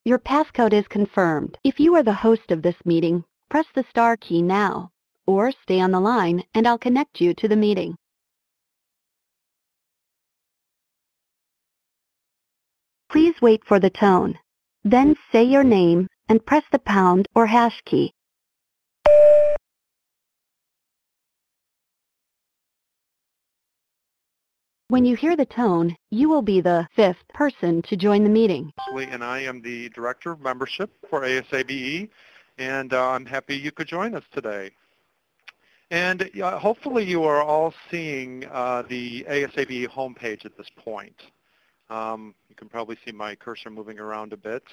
Your passcode is confirmed. If you are the host of this meeting, press the star key now, or stay on the line and I'll connect you to the meeting. Please wait for the tone. Then say your name and press the pound or hash key. When you hear the tone, you will be the fifth person to join the meeting. And I am the Director of Membership for ASABE, and I'm happy you could join us today. And hopefully you are all seeing the ASABE homepage at this point. You can probably see my cursor moving around a bit.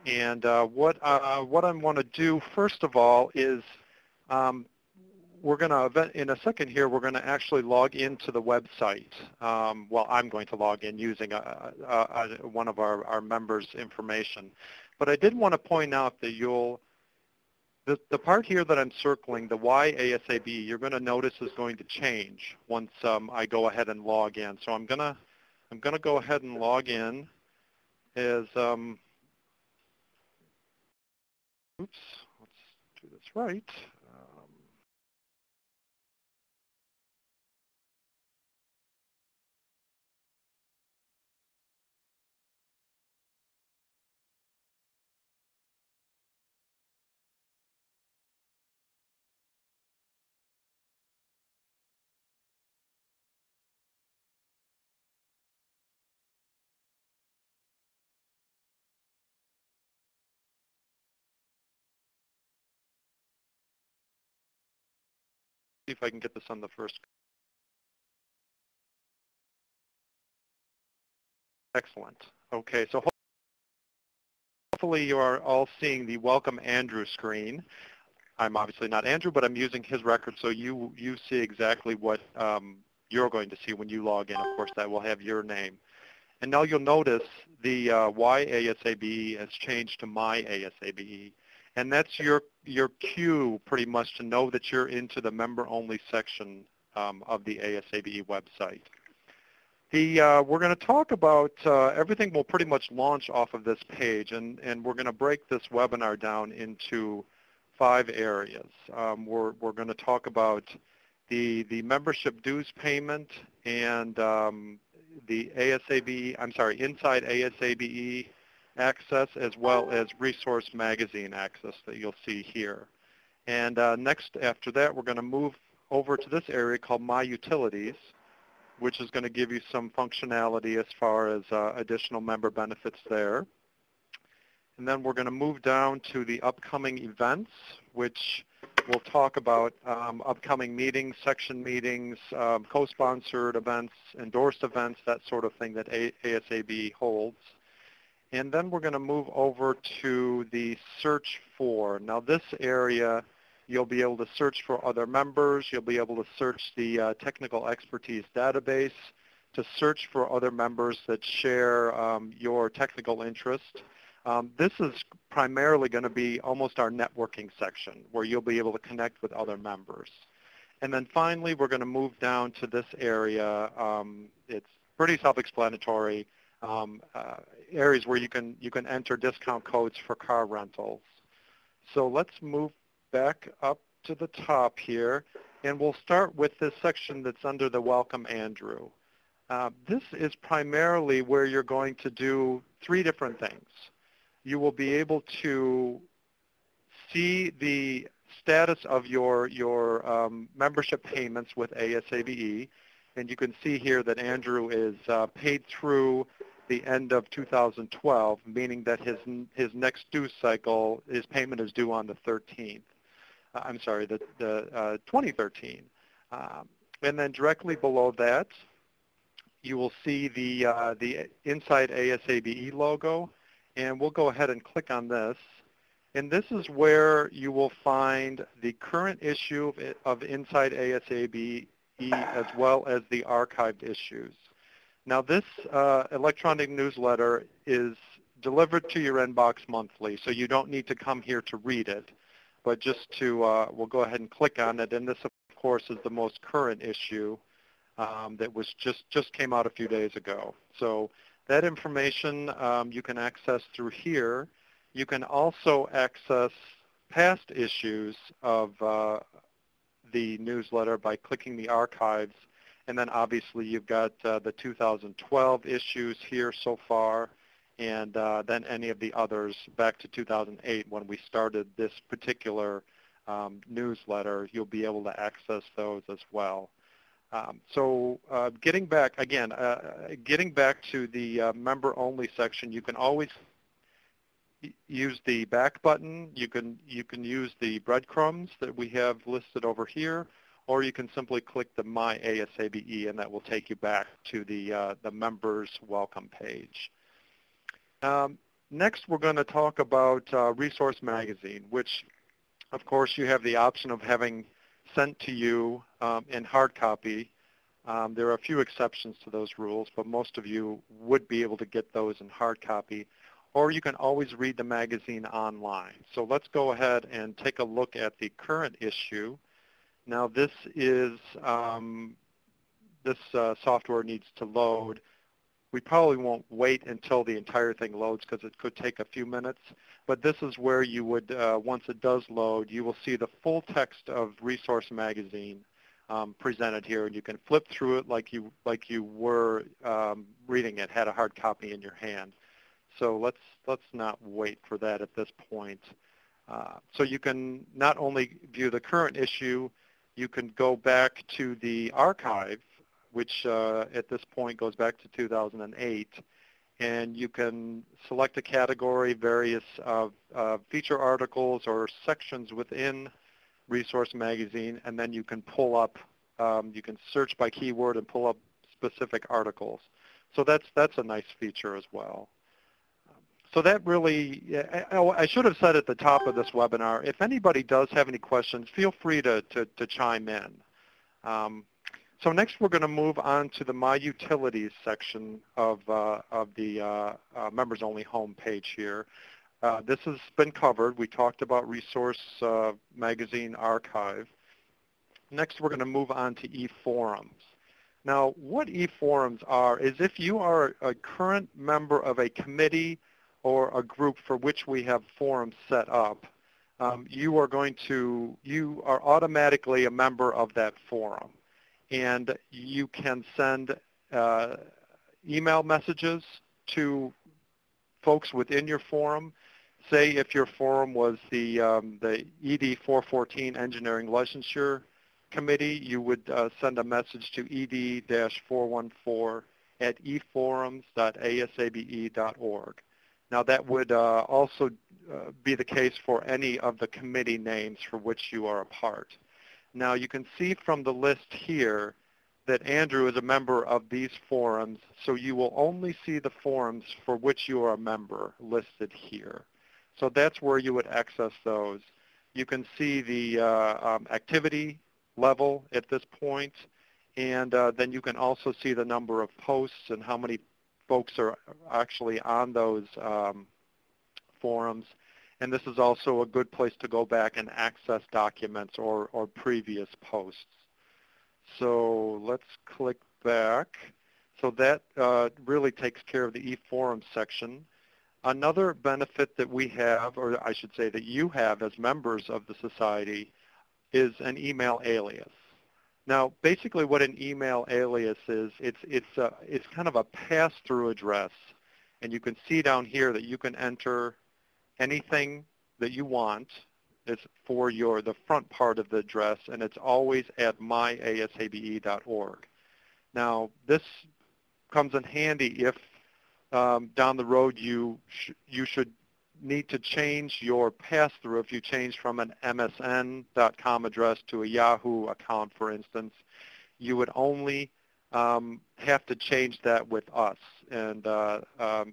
And what I want to do first of all is we're going to, in a second here, we're going to actually log into the website. Well, I'm going to log in using one of our members' information. But I did want to point out that the part here that I'm circling, the Y ASABE, you're going to notice is going to change once I go ahead and log in. So I'm going to go ahead and log in as, oops, let's do this right. See if I can get this on the first. Excellent. Okay, so hopefully you are all seeing the Welcome Andrew screen. I'm obviously not Andrew, but I'm using his record, so you see exactly what you're going to see when you log in. Of course, that will have your name. And now you'll notice the Y ASABE has changed to My ASABE. And that's your cue pretty much to know that you're into the member-only section of the ASABE website. We're going to talk about everything will pretty much launch off of this page, and we're going to break this webinar down into 5 areas. We're going to talk about the membership dues payment and the Inside ASABE access, as well as Resource Magazine access that you'll see here. And next, after that, we're going to move over to this area called My Utilities, which is going to give you some functionality as far as additional member benefits there. And then we're going to move down to the upcoming events, which we'll talk about upcoming meetings, section meetings, co-sponsored events, endorsed events, that sort of thing that ASABE holds. And then we're going to move over to the search for. Now this area, you'll be able to search for other members. You'll be able to search the technical expertise database to search for other members that share your technical interest. This is primarily going to be almost our networking section, where you'll be able to connect with other members. And then finally, we're going to move down to this area. It's pretty self-explanatory, areas where you can enter discount codes for car rentals. So let's move back up to the top here, and we'll start with this section that's under the Welcome Andrew. This is primarily where you're going to do 3 different things. You will be able to see the status of your membership payments with ASABE, and you can see here that Andrew is paid through the end of 2012, meaning that his next due cycle, his payment is due on the 13th. I'm sorry, the 2013. And then directly below that, you will see the Inside ASABE logo, and we'll go ahead and click on this. And this is where you will find the current issue of Inside ASABE as well as the archived issues. Now this electronic newsletter is delivered to your inbox monthly, so you don't need to come here to read it. But just to, we'll go ahead and click on it, and this of course is the most current issue that was just came out a few days ago. So That information you can access through here. You can also access past issues of the newsletter by clicking the archives. And then obviously you've got the 2012 issues here so far, and then any of the others back to 2008 when we started this particular newsletter. You'll be able to access those as well. Getting back to the member-only section, you can always use the back button. You can use the breadcrumbs that we have listed over here, or you can simply click the My ASABE, and that will take you back to the members welcome page. Next, we're going to talk about Resource Magazine, which, of course, you have the option of having sent to you in hard copy. There are a few exceptions to those rules, but most of you would be able to get those in hard copy. Or you can always read the magazine online. So let's go ahead and take a look at the current issue. Now this is, software needs to load. We probably won't wait until the entire thing loads because it could take a few minutes. But this is where you would, once it does load, you will see the full text of Resource Magazine presented here, and you can flip through it like you were reading it, had a hard copy in your hand. So let's not wait for that at this point. So you can not only view the current issue, you can go back to the archive, which at this point goes back to 2008, and you can select a category, various feature articles or sections within Resource Magazine, and then you can pull up, you can search by keyword and pull up specific articles. So that's a nice feature as well. So that really, I should have said at the top of this webinar, if anybody does have any questions, feel free to chime in. So next we're going to move on to the My Utilities section of the members only home page here. This has been covered. We talked about Resource Magazine Archive. Next we're going to move on to eForums. Now what eForums are is if you are a current member of a committee or a group for which we have forums set up, you are automatically a member of that forum. And you can send email messages to folks within your forum. Say if your forum was the ED 414 Engineering Licensure Committee, you would send a message to ed-414@eforums.asabe.org. Now that would also be the case for any of the committee names for which you are a part. Now you can see from the list here that Andrew is a member of these forums, so you will only see the forums for which you are a member listed here. So that's where you would access those. You can see the activity level at this point, and then you can also see the number of posts and how many folks are actually on those forums. And this is also a good place to go back and access documents or previous posts. So let's click back. So that really takes care of the eForum section. Another benefit that we have, or I should say that you have as members of the society, is an email alias. Now, basically what an email alias is, it's kind of a pass-through address. And you can see down here that you can enter anything that you want. It's for the front part of the address, and it's always at myasabe.org. Now, this comes in handy if down the road you should need to change your pass-through. If you change from an msn.com address to a Yahoo account, for instance, you would only have to change that with us and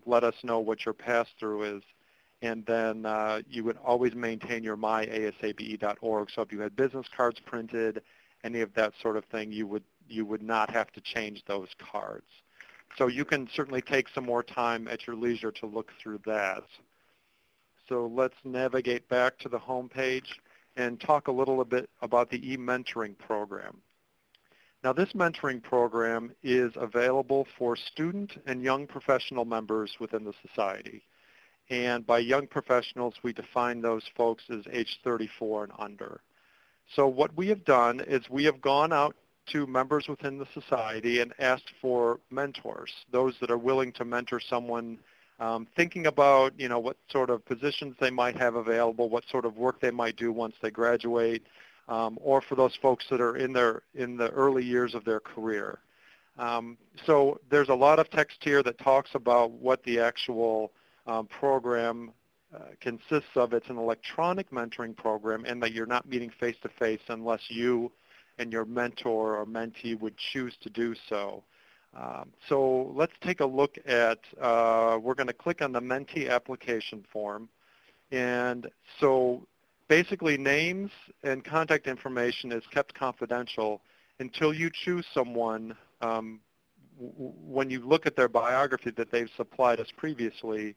let us know what your pass-through is. And then you would always maintain your myasabe.org. So if you had business cards printed, any of that sort of thing, you would not have to change those cards. So you can certainly take some more time at your leisure to look through that. So let's navigate back to the home page and talk a little bit about the e-mentoring program. Now, this mentoring program is available for student and young professional members within the society. And by young professionals, we define those folks as age 34 and under. So what we have done is we have gone out to members within the society and asked for mentors, those that are willing to mentor someone thinking about, what sort of positions they might have available, what sort of work they might do once they graduate, or for those folks that are in the early years of their career. So there's a lot of text here that talks about what the actual program consists of. It's an electronic mentoring program, and that you're not meeting face-to-face unless you and your mentor or mentee would choose to do so. So let's take a look at, we're going to click on the mentee application form. And so basically names and contact information is kept confidential until you choose someone. When you look at their biography that they've supplied us previously,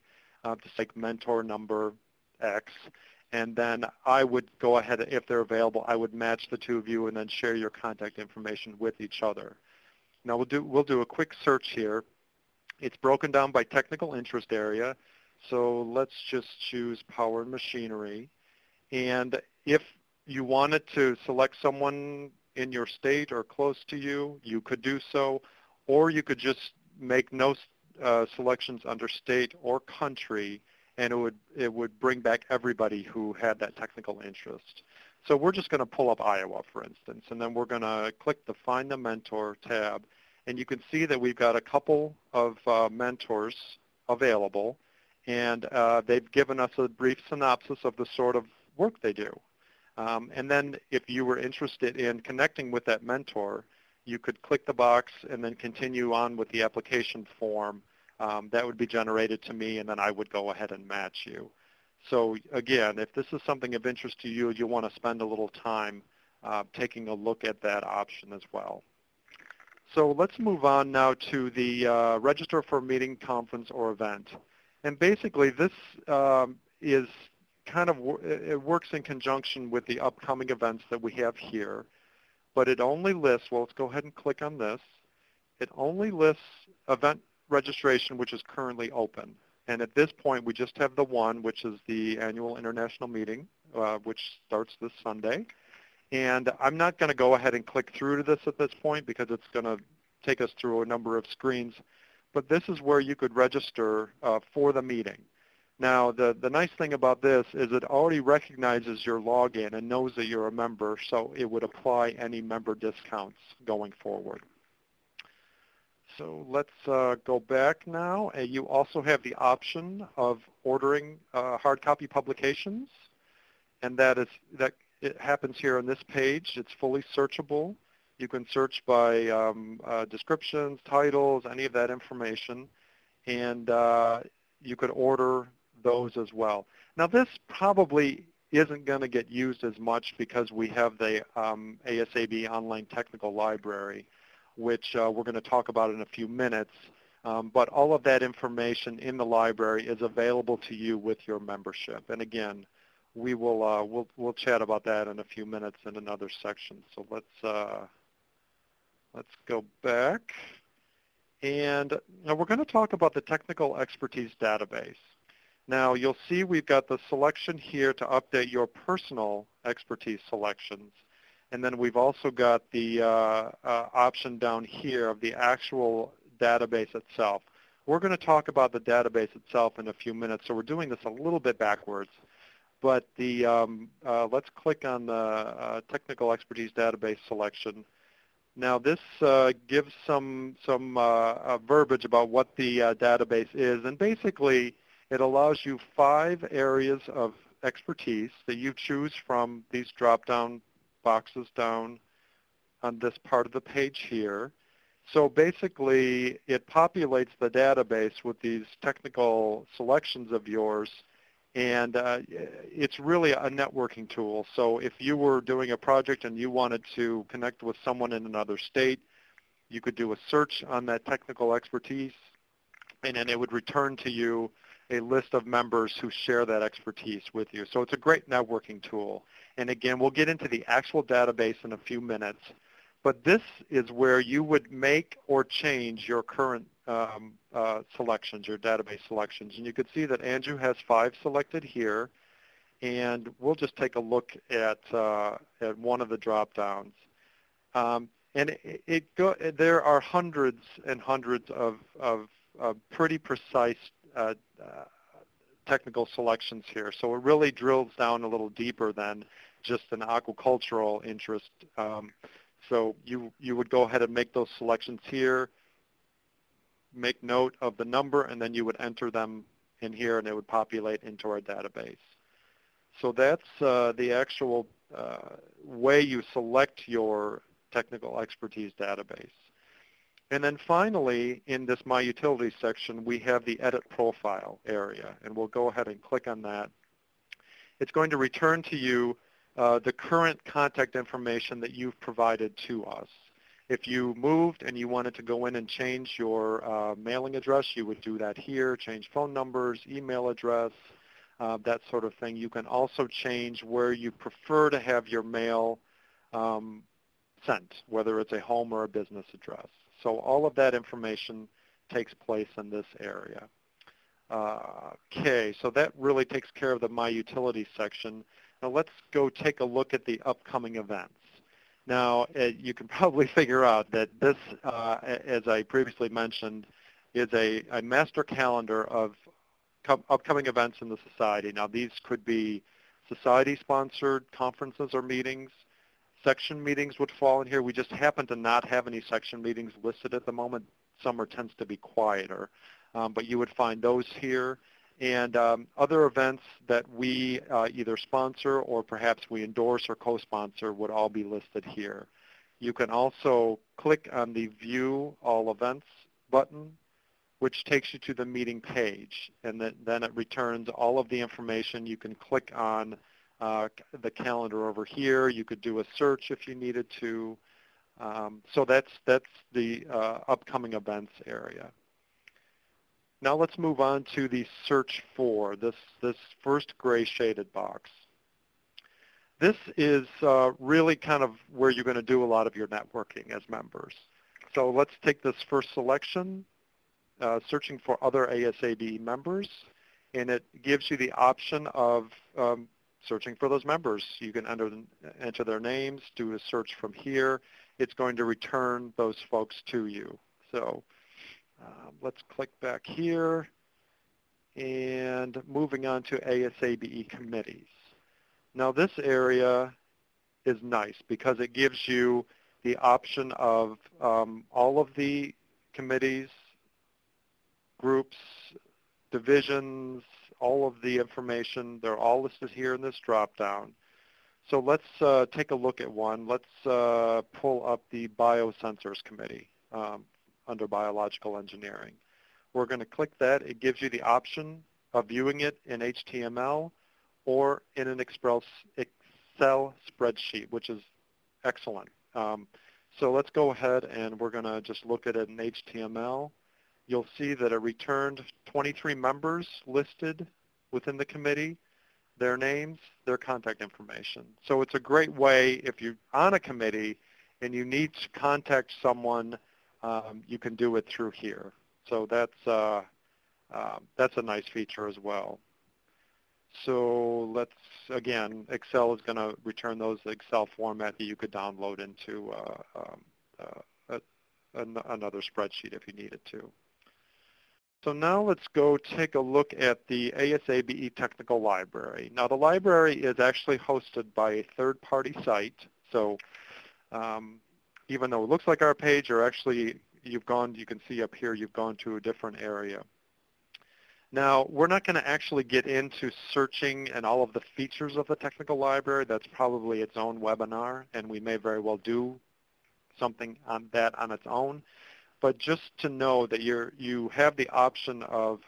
just like mentor number X, and then I would go ahead, if they're available, I would match the two of you and then share your contact information with each other. Now we'll do a quick search here. It's broken down by technical interest area, so let's just choose power and machinery. And if you wanted to select someone in your state or close to you, you could do so, or you could just make no selections under state or country, and it would bring back everybody who had that technical interest. So we're just going to pull up Iowa, for instance, and then we're going to click the Find the Mentor tab, and you can see that we've got a couple of mentors available, and they've given us a brief synopsis of the sort of work they do. And then if you were interested in connecting with that mentor, you could click the box and then continue on with the application form that would be generated to me, and then I would go ahead and match you. So again, if this is something of interest to you, you want to spend a little time taking a look at that option as well. So let's move on now to the register for a meeting, conference, or event. And basically this is kind of, it works in conjunction with the upcoming events that we have here. But it only lists, well, let's go ahead and click on this. It only lists event registration, which is currently open. And at this point, we just have the one, which is the annual international meeting, which starts this Sunday. And I'm not going to go ahead and click through to this at this point because it's going to take us through a number of screens. But this is where you could register for the meeting. Now, the nice thing about this is it already recognizes your login and knows that you're a member, so it would apply any member discounts going forward. So let's go back now. You also have the option of ordering hard copy publications, and it happens here on this page. It's fully searchable. You can search by descriptions, titles, any of that information, and you could order those as well. Now this probably isn't going to get used as much because we have the ASABE Online Technical Library, which we're going to talk about in a few minutes. But all of that information in the library is available to you with your membership. And again, we will we'll chat about that in a few minutes in another section. So let's go back. And now we're going to talk about the Technical Expertise Database. Now, you'll see we've got the selection here to update your personal expertise selections. And then we've also got the option down here of the actual database itself. We're going to talk about the database itself in a few minutes, so we're doing this a little bit backwards. But let's click on the Technical Expertise Database selection. Now, this gives some verbiage about what the database is, and basically it allows you 5 areas of expertise that you choose from these drop-down boxes down on this part of the page here. So basically, it populates the database with these technical selections of yours, and it's really a networking tool. So if you were doing a project and you wanted to connect with someone in another state, you could do a search on that technical expertise, and then it would return to you a list of members who share that expertise with you. So it's a great networking tool. And again, we'll get into the actual database in a few minutes. But this is where you would make or change your current selections, your database selections. And you can see that Andrew has 5 selected here. And we'll just take a look at one of the drop-downs. And there are hundreds and hundreds of pretty precise technical selections here. So it really drills down a little deeper than just an aquacultural interest. So you would go ahead and make those selections here, make note of the number, and then you would enter them in here, and it would populate into our database. So that's the actual way you select your technical expertise database. And then finally, in this My Utilities section, we have the Edit Profile area, and we'll go ahead and click on that. It's going to return to you the current contact information that you've provided to us. If you moved and you wanted to go in and change your mailing address, you would do that here, change phone numbers, email address, that sort of thing. You can also change where you prefer to have your mail sent, whether it's a home or a business address. So all of that information takes place in this area. Okay, so that really takes care of the My Utilities section. Now let's go take a look at the upcoming events. Now, you can probably figure out that this, as I previously mentioned, is a master calendar of upcoming events in the society. Now, these could be society-sponsored conferences or meetings. Section meetings would fall in here. We just happen to not have any section meetings listed at the moment. Summer tends to be quieter, but you would find those here. And other events that we either sponsor or perhaps we endorse or co-sponsor would all be listed here. You can also click on the View All Events button, which takes you to the meeting page, and then it returns all of the information. You can click on the calendar over here. You could do a search if you needed to. So that's the upcoming events area. Now let's move on to the search for, this first gray shaded box. This is really kind of where you're going to do a lot of your networking as members. So let's take this first selection, searching for other ASABE members, and it gives you the option of searching for those members. You can enter their names, do a search from here. It's going to return those folks to you. So let's click back here, and moving on to ASABE committees. Now this area is nice because it gives you the option of all of the committees, groups, divisions, all of the information. They're all listed here in this drop-down. So let's take a look at one. Let's pull up the Biosensors Committee under Biological Engineering. We're going to click that. It gives you the option of viewing it in HTML or in an Excel spreadsheet, which is excellent. So let's go ahead and we're going to just look at it in HTML. You'll see that it returned 23 members listed within the committee, their names, their contact information. So it's a great way if you're on a committee and you need to contact someone, you can do it through here. So that's a nice feature as well. So let's, again, Excel is going to return those Excel format that you could download into another spreadsheet if you needed to. So now let's go take a look at the ASABE Technical Library. Now the library is actually hosted by a third-party site. So even though it looks like our page, or actually you can see up here, you've gone to a different area. Now, we're not going to actually get into searching and all of the features of the technical library. That's probably its own webinar, and we may very well do something on that on its own. But just to know that you have the option of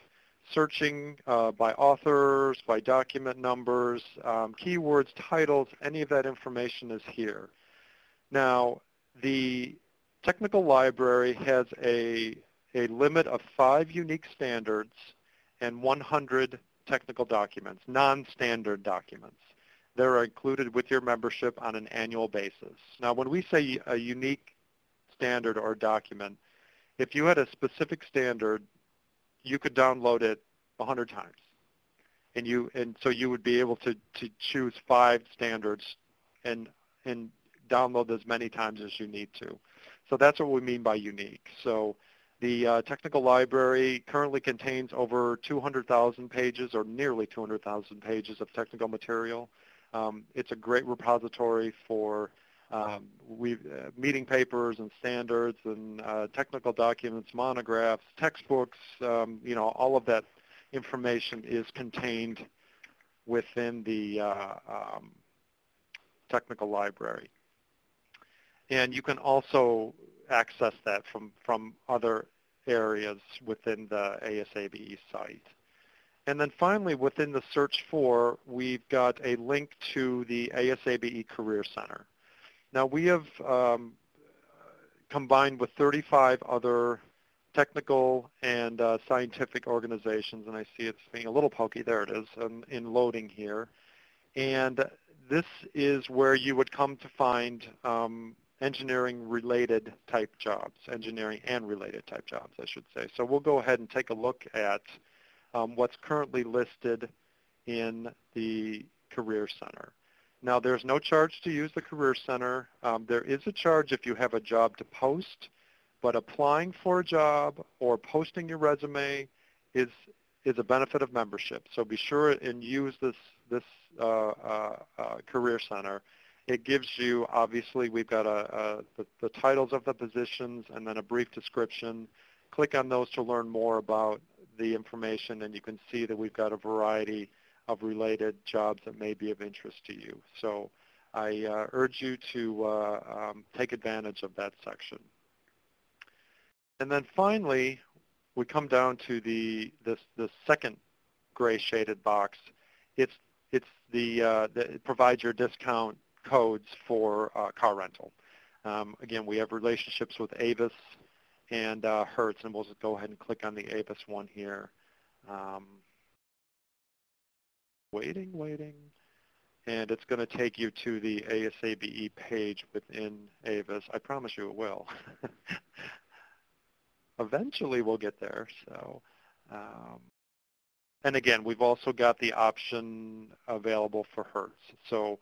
searching by authors, by document numbers, keywords, titles, any of that information is here. Now, the technical library has a limit of 5 unique standards and 100 technical documents, non-standard documents. They're included with your membership on an annual basis. Now, when we say a unique standard or document, if you had a specific standard, you could download it 100 times. And so you would be able to choose 5 standards and download as many times as you need to. So that's what we mean by unique. So the technical library currently contains over 200,000 pages, or nearly 200,000 pages of technical material. It's a great repository for meeting papers and standards and technical documents, monographs, textbooks. All of that information is contained within the technical library. And you can also access that from other areas within the ASABE site. And then finally, within the search for, we've got a link to the ASABE Career Center. Now, we have combined with 35 other technical and scientific organizations, and I see it's being a little pokey. There it is in loading here. And this is where you would come to find engineering-related type jobs, engineering and related type jobs, I should say. So we'll go ahead and take a look at what's currently listed in the Career Center. Now, there's no charge to use the Career Center. There is a charge if you have a job to post, but applying for a job or posting your resume is a benefit of membership. So be sure and use this Career Center. It gives you, obviously, we've got the titles of the positions and then a brief description. Click on those to learn more about the information, and you can see that we've got a variety of related jobs that may be of interest to you. So I urge you to take advantage of that section. And then finally, we come down to the second gray shaded box. It provides your discount codes for car rental. Again, we have relationships with Avis and Hertz, and we'll just go ahead and click on the Avis one here. Waiting, and it's going to take you to the ASABE page within Avis. I promise you it will. Eventually we'll get there. So, and again, we've also got the option available for Hertz. So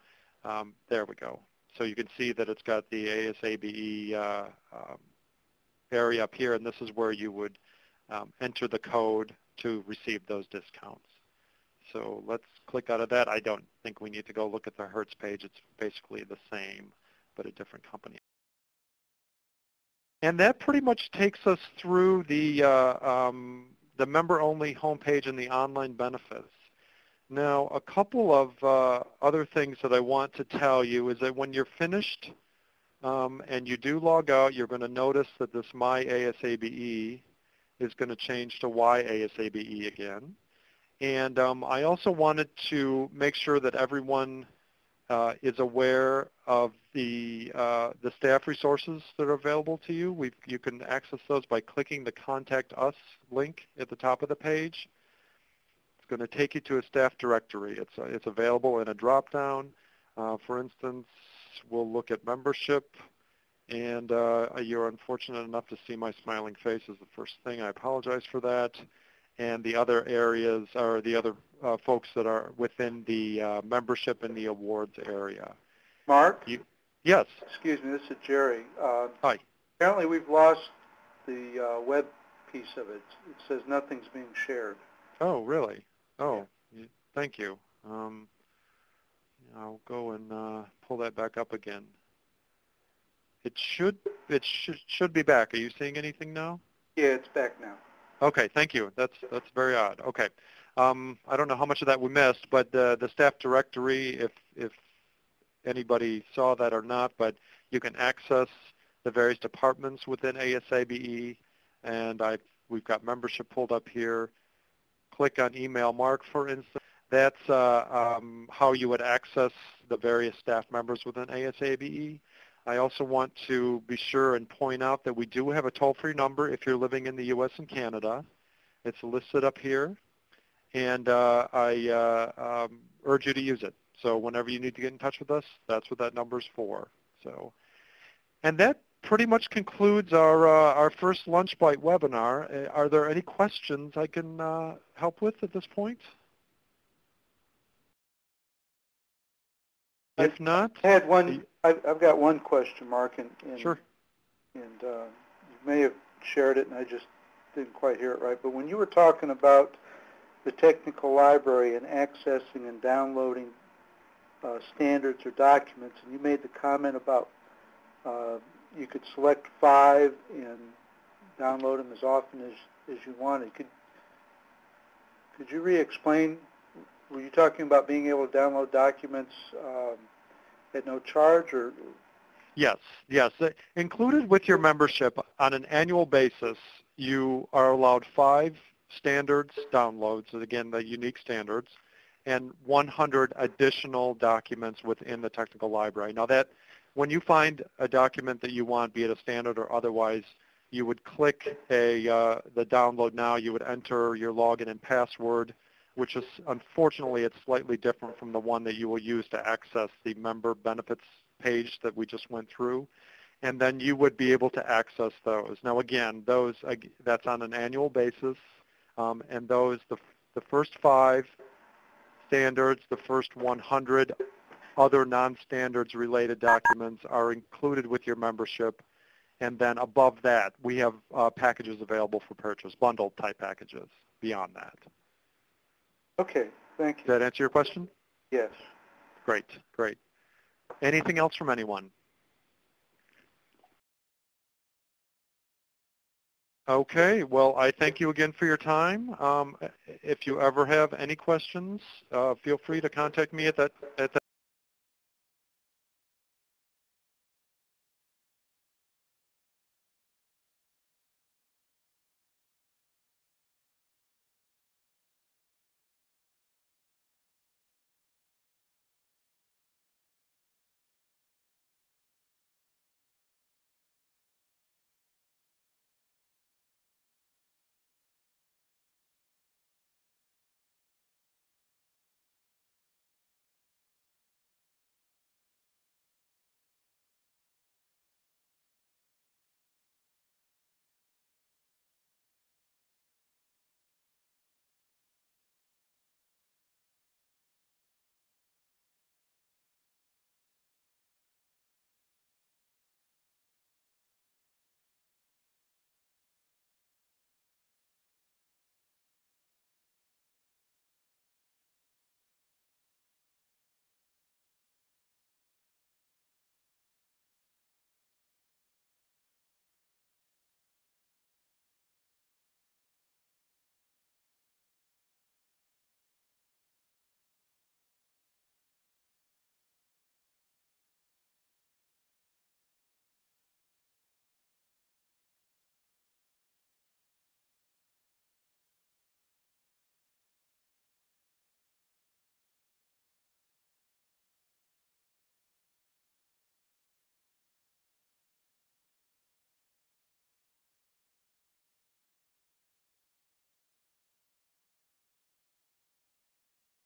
there we go. So you can see that it's got the ASABE area up here, and this is where you would enter the code to receive those discounts. So let's click out of that. I don't think we need to go look at the Hertz page. It's basically the same, but a different company. And that pretty much takes us through the member-only homepage and the online benefits. Now, a couple of other things that I want to tell you is that when you're finished and you do log out, you're going to notice that this My ASABE is going to change to Why ASABE again. And I also wanted to make sure that everyone is aware of the staff resources that are available to you. You can access those by clicking the Contact Us link at the top of the page. It's going to take you to a staff directory. It's available in a drop-down. For instance, we'll look at membership, and you're unfortunate enough to see my smiling face as the first thing. I apologize for that. And the other areas are the other folks that are within the membership and the awards area. Mark? Yes. Excuse me, this is Jerry. Hi. Apparently we've lost the web piece of it. It says nothing's being shared. Oh, really? Oh, yeah. Thank you. I'll go and pull that back up again. It should be back. Are you seeing anything now? Yeah, it's back now. Okay, thank you. That's very odd. Okay, I don't know how much of that we missed, but the staff directory, if anybody saw that or not, but you can access the various departments within ASABE, and we've got membership pulled up here. Click on Email Mark, for instance. That's how you would access the various staff members within ASABE. I also want to be sure and point out that we do have a toll-free number if you're living in the U.S. and Canada. It's listed up here, and I urge you to use it. So whenever you need to get in touch with us, that's what that number's for. So, and that pretty much concludes our first Lunch Bite webinar. Are there any questions I can help with at this point? If not, I had one. I've got one question, Mark, and sure. And you may have shared it, and I just didn't quite hear it right. But when you were talking about the technical library and accessing and downloading standards or documents, and you made the comment about you could select 5 and download them as often as you wanted. Could you re-explain? Were you talking about being able to download documents at no charge, or? Yes, yes. Included with your membership on an annual basis, you are allowed 5 standards downloads, and again, the unique standards, and 100 additional documents within the technical library. Now that, when you find a document that you want, be it a standard or otherwise, you would click the download now, you would enter your login and password, which is, unfortunately, it's slightly different from the one that you will use to access the member benefits page that we just went through, and then you would be able to access those. Now again, that's on an annual basis, and those, the first 5 standards, the first 100 other non-standards related documents are included with your membership, and then above that, we have packages available for purchase, bundled type packages beyond that. Okay, thank you. Does that answer your question? Yes. Great, great. Anything else from anyone? Okay, well, I thank you again for your time. If you ever have any questions, feel free to contact me at that